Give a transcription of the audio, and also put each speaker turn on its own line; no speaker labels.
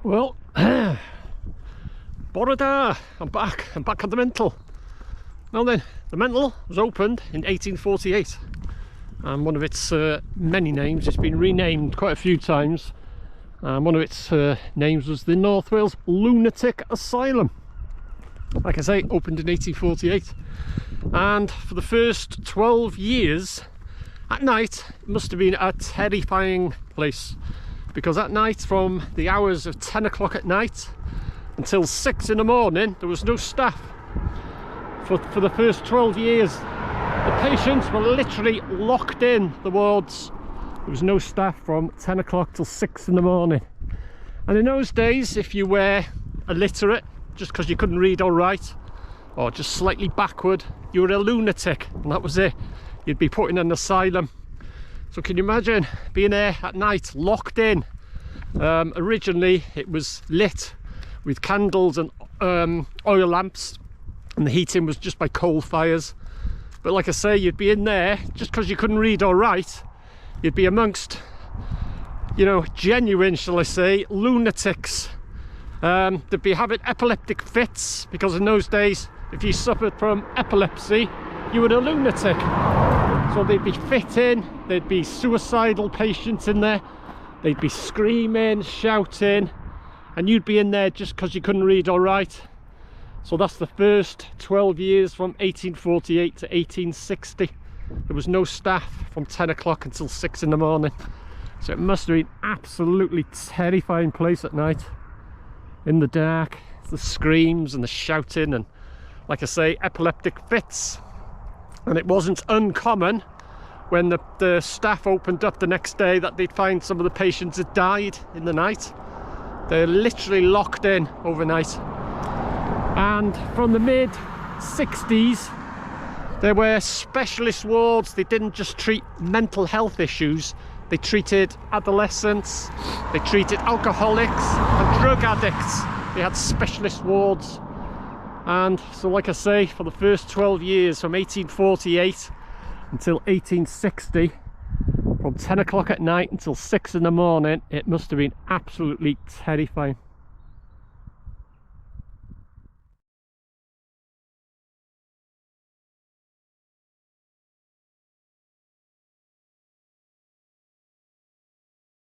Well, Borada, I'm back at the Mental. Now then, the Mental was opened in 1848, and one of its many names, it's been renamed quite a few times, and one of its names was the North Wales Lunatic Asylum. Like I say, opened in 1848, and for the first 12 years, at night, it must have been a terrifying place, because at night, from the hours of 10 o'clock at night until 6 in the morning, there was no staff. For the first 12 years, the patients were literally locked in the wards. There was no staff from 10 o'clock till 6 in the morning. And in those days, if you were illiterate, just because you couldn't read or write, or just slightly backward, you were a lunatic, and that was it. You'd be put in an asylum. So can you imagine being there at night, locked in? Originally it was lit with candles and oil lamps, and the heating was just by coal fires. But like I say, you'd be in there just because you couldn't read or write. You'd be amongst, you know, genuine, shall I say, lunatics. They'd be having epileptic fits, because in those days, if you suffered from epilepsy, you were a lunatic. So they'd be fitting, there'd be suicidal patients in there, they'd be screaming, shouting, and you'd be in there just because you couldn't read or write. So that's the first 12 years, from 1848 to 1860. There was no staff from 10 o'clock until 6 in the morning. So it must have been absolutely terrifying place at night. In the dark, the screams and the shouting, and like I say, epileptic fits. And it wasn't uncommon when the staff opened up the next day that they'd find some of the patients had died in the night. They're literally locked in overnight. And from the mid-60s, there were specialist wards. They didn't just treat mental health issues, they treated adolescents, they treated alcoholics and drug addicts. They had specialist wards. And so, like I say, for the first 12 years, from 1848 until 1860, from 10 o'clock at night until 6 in the morning, it must have been absolutely terrifying.